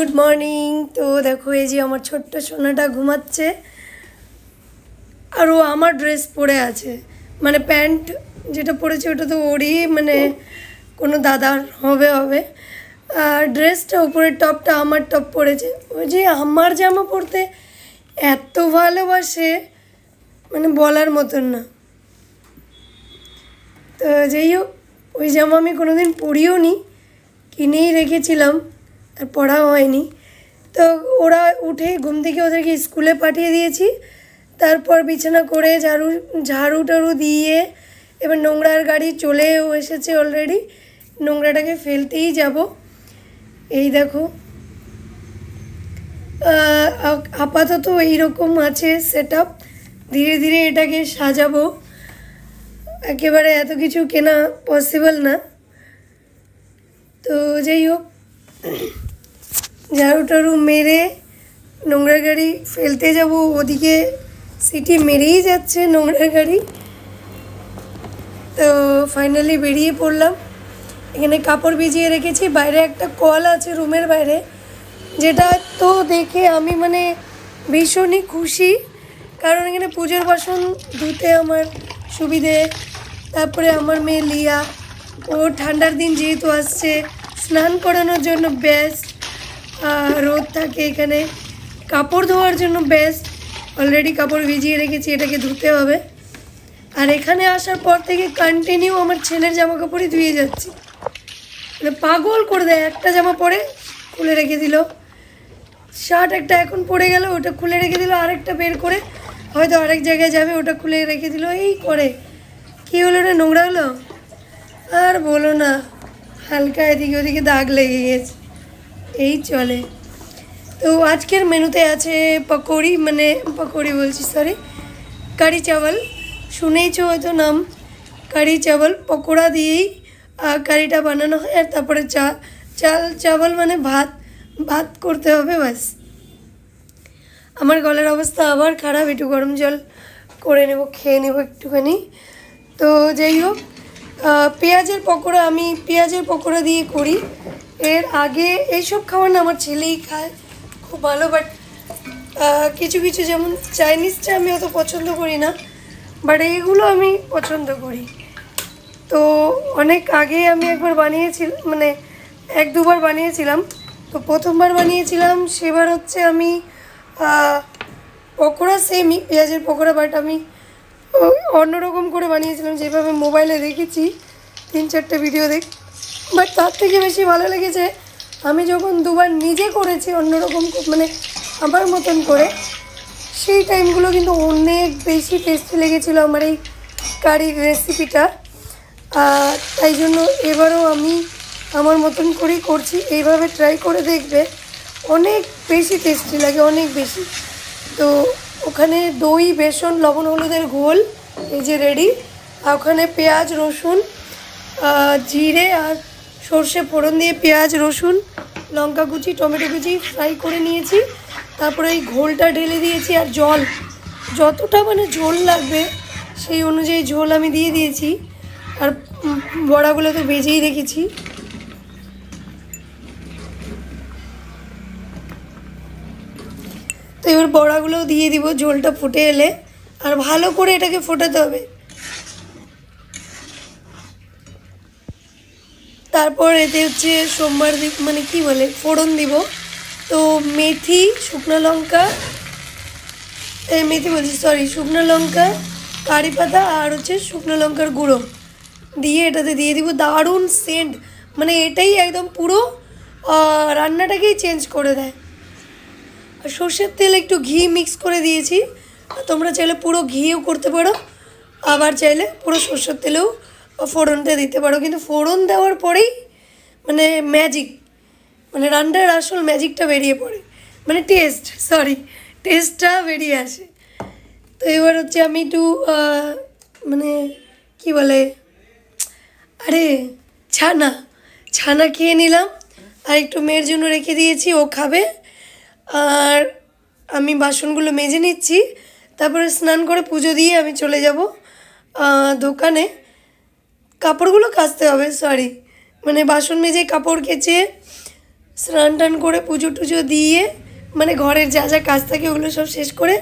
Good morning. तो देखो ये जी আমার ছোট্ট সোনাটা ঘুমাচ্ছে আর ও আমার ড্রেস পরে আছে, মানে প্যান্ট যেটা পরেছে ওটা তো ওরই, মানে কোনো দাদার হবে হবে। আর ড্রেসটা উপরের টপটা আমার টপ পরেছে। ওই যে আমার জামা পরতে এত ভালোবাসে, মানে বলার মতন না। তো যাই হোক, ওই জামা আমি কোনোদিন পরিও নি, কিনেই রেখেছিলাম আর পড়া হয়নি। তো ওরা উঠে ঘুম থেকে ওদেরকে স্কুলে পাঠিয়ে দিয়েছি। তারপর বিছানা করে ঝাড়ু টাড়ু দিয়ে এবার নোংরার গাড়ি চলেও এসেছে অলরেডি, নোংরাটাকে ফেলতেই যাব। এই দেখো আপাতত এইরকম আছে সেট আপ, ধীরে ধীরে এটাকে সাজাবো। একেবারে এত কিছু কেনা পসিবল না। তো যাই হোক, ঝাড়ু টাড়ু মেরে নোংরার গাড়ি ফেলতে যাব, ওদিকে সিটি মেরেই যাচ্ছে নোংরার গাড়ি। তো ফাইনালি বেরিয়ে পড়লাম। এখানে কাপড় ভিজিয়ে রেখেছি, বাইরে একটা কল আছে রুমের বাইরে, যেটা তো দেখে আমি মানে ভীষণই খুশি, কারণ এখানে পুজোর বাসন ধুতে আমার সুবিধে। তারপরে আমার মেয়ে লিয়া, ও ঠান্ডার দিন যেহেতু আসছে, স্নান করানোর জন্য বেস্ট। রোদ থাকে এখানে, কাপড় ধোয়ার জন্য বেস্ট। অলরেডি কাপড় ভিজিয়ে রেখেছি, এটাকে ধুতে হবে। আর এখানে আসার পর থেকে কন্টিনিউ আমার ছেলের জামা কাপড়ই ধুয়ে যাচ্ছি, মানে পাগল করে দেয়। একটা জামা পরে খুলে রেখে দিল, শার্ট একটা এখন পরে গেল, ওটা খুলে রেখে দিল, আরেকটা বের করে হয়তো আরেক জায়গায় যাবে, ওটা খুলে রেখে দিল। এই করে কী হলো, ওটা নোংরা হলো। আর বলো না, হালকা এদিকে ওদিকে দাগ লেগে গেছে, এই চলে। তো আজকের মেনুতে আছে পকোড়ি, মানে পকোড়ি বলছি সরি, কারি চাওয়াল। শুনেইছো হয়তো নাম, কারি চাওয়াল। পকোড়া দিয়েই কারিটা বানানো হয়, আর তারপরে চাল চাওয়াল মানে ভাত ভাত করতে হবে ব্যাস। আমার গলার অবস্থা আবার খারাপ, একটু গরম জল করে নেব, খেয়ে নেব একটুখানি। তো যাই হোক, পেঁয়াজের পকোড়া আমি পেঁয়াজের পকোড়া দিয়ে করি। এর আগে এইসব খাবার না আমার ছেলেই খায় খুব ভালো, বাট কিছু কিছু যেমন চাইনিজটা আমি অত পছন্দ করি না, বাট এইগুলো আমি পছন্দ করি। তো অনেক আগে আমি একবার বানিয়েছিলাম, মানে এক দুবার বানিয়েছিলাম। তো প্রথমবার বানিয়েছিলাম সেবার হচ্ছে আমি পকোড়া সেমই পেঁয়াজের পকোড়া, বাট আমি অন্যরকম করে বানিয়েছিলাম, যেভাবে মোবাইলে দেখেছি 3-4টে ভিডিও দেখ। বাট তার থেকে বেশি ভালো লেগেছে আমি যখন দুবার নিজে করেছি অন্যরকম, মানে আমার মতন করে, সেই টাইমগুলো কিন্তু অনেক বেশি টেস্টি লেগেছিলো আমার এই কারির রেসিপিটা। তাই জন্য এবারও আমি আমার মতন করেই করছি, এইভাবে ট্রাই করে দেখবে, অনেক বেশি টেস্টি লাগে, অনেক বেশি। তো ওখানে দই, বেসন, লবণ, হলুদের ঘোল এই যে রেডি। আর ওখানে পেঁয়াজ, রসুন, জিরে আর সর্ষে ফোড়ন দিয়ে পেঁয়াজ, রসুন, লঙ্কা কুচি, টমেটো কুচি ফ্রাই করে নিয়েছি। তারপরে এই ঘোলটা ঢেলে দিয়েছি, আর জল যতটা মানে ঝোল লাগবে সেই অনুযায়ী ঝোল আমি দিয়ে দিয়েছি। আর বড়াগুলো তো ভেজেই রেখেছি। তো এবার বড়াগুলোও দিয়ে দিব ঝোলটা ফুটে এলে, আর ভালো করে এটাকে ফোটাতে হবে। তারপর এতে হচ্ছে সোমবার মানে কি বলে ফোড়ন দিব। তো মেথি, শুকনো লঙ্কা, মেথি বলছি সরি, শুকনো লঙ্কা, কারি পাতা আর হচ্ছে শুকনো লঙ্কার গুঁড়ো দিয়ে এটাতে দিয়ে দিব। দারুণ সেন্ট, মানে এটাই একদম পুরো রান্নাটাকেই চেঞ্জ করে দেয়। আর সর্ষের তেল একটু ঘি মিক্স করে দিয়েছি, তোমরা চাইলে পুরো ঘিও করতে পারো, আবার চাইলে পুরো সর্ষের তেলেও ফোড়নটা দিতে পারো। কিন্তু ফোড়ন দেওয়ার পরেই মানে ম্যাজিক, মানে রান্নার আসল ম্যাজিকটা বেরিয়ে পড়ে, মানে টেস্টটা বেরিয়ে আসে। তো এবার হচ্ছে আমি একটু মানে কি বলে, আরে ছানা খেয়ে নিলাম, আর একটু মেয়ের জন্য রেখে দিয়েছি, ও খাবে। আর আমি বাসনগুলো মেজে নিচ্ছি, তারপরে স্নান করে পুজো দিয়ে আমি চলে যাব দোকানে। কাপড়গুলো কাচতে হবে, সরি, মানে বাসন মেজে কাপড় কেচে স্নান টান করে পুজো টুজো দিয়ে মানে ঘরের যা যা কাজ থাকে ওগুলো সব শেষ করে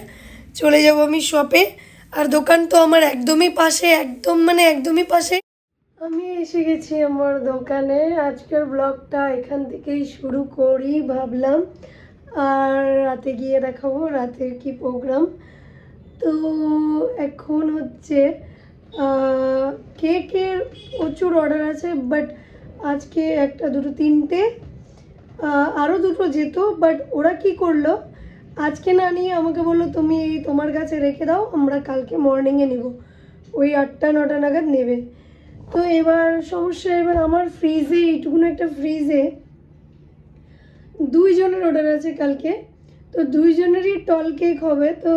চলে যাব আমি শপে। আর দোকান তো আমার একদমই পাশে, একদমই পাশে। আমি এসে গেছি আমার দোকানে। আজকের ব্লগটা এখান থেকেই শুরু করি ভাবলাম, আর রাতে গিয়ে দেখাবো রাতের কি প্রোগ্রাম। তো এখন হচ্ছে কেকের প্রচুর অর্ডার আছে, বাট আজকে একটা দুটো তিনটে আরও দুটো যেত, বাট ওরা কি করলো আজকে না নিয়ে আমাকে বললো তুমি এই তোমার কাছে রেখে দাও, আমরা কালকে মর্নিংয়ে নিব, ওই 8টা 9টা নাগাদ নেবে। তো এবার সমস্যা, এবার আমার ফ্রিজে এইটুকুনো একটা ফ্রিজে 2 জনের অর্ডার আছে কালকে। তো 2 জনেরই টল কেক হবে। তো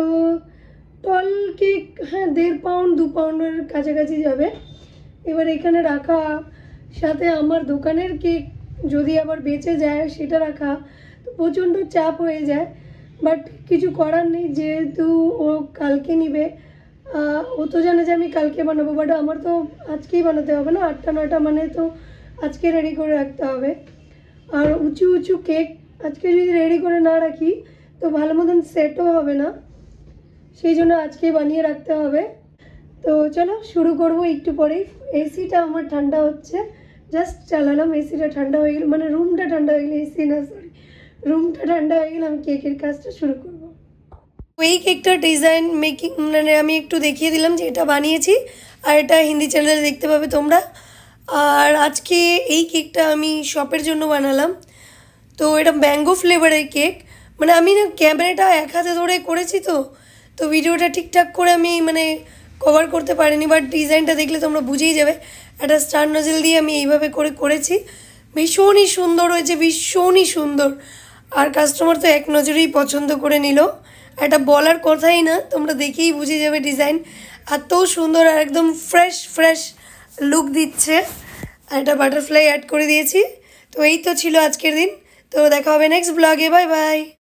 টল কেক হ্যাঁ 1.5 পাউন্ড 2 পাউন্ডের কাছাকাছি যাবে। এবার এখানে রাখা, সাথে আমার দোকানের কেক যদি আবার বেঁচে যায় সেটা রাখা, তো প্রচণ্ড চাপ হয়ে যায়। বাট কিছু করার নেই, যেহেতু ও কালকে নিবে। ও তো জানে যে আমি কালকে বানাবো, বাট আমার তো আজকেই বানাতে হবে না, 8টা 9টা মানে তো আজকে রেডি করে রাখতে হবে। আর উঁচু উঁচু কেক আজকে যদি রেডি করে না রাখি তো ভালো মতন সেটও হবে না, সেই জন্য আজকেই বানিয়ে রাখতে হবে। তো চলো শুরু করব একটু পরেই। এসিটা আমার ঠান্ডা হচ্ছে, জাস্ট চালালাম, এসিটা ঠান্ডা হয়ে গেল, মানে রুমটা ঠান্ডা হয়ে গেলে, এসি না সরি, রুমটা ঠান্ডা হয়ে গেলে আমি কেকের কাজটা শুরু করব। এই কেকটার ডিজাইন মেকিং মানে আমি একটু দেখিয়ে দিলাম যে এটা বানিয়েছি, আর এটা হিন্দি চ্যানেলে দেখতে পাবে তোমরা। আর আজকে এই কেকটা আমি শপের জন্য বানালাম। তো এটা ম্যাঙ্গো ফ্লেভারের কেক, মানে আমি না ক্যামেরাটা এক হাতে ধরে করেছি, তো ভিডিওটা ঠিকঠাক করে আমি মানে কভার করতে পারিনি, বাট ডিজাইনটা দেখলে তোমরা বুঝেই যাবে। একটা স্টার নজেল দিয়ে আমি এইভাবে করেছি, ভীষণই সুন্দর হয়েছে, ভীষণই সুন্দর। আর কাস্টমার তো এক নজরেই পছন্দ করে নিল, এটা বলার কথাই না, তোমরা দেখেই বুঝে যাবে ডিজাইন এত সুন্দর আর একদম ফ্রেশ লুক দিচ্ছে। আর একটা বাটারফ্লাই অ্যাড করে দিয়েছি। তো এই তো ছিল আজকের দিন, তো দেখা হবে নেক্সট ব্লগে, বাই বাই।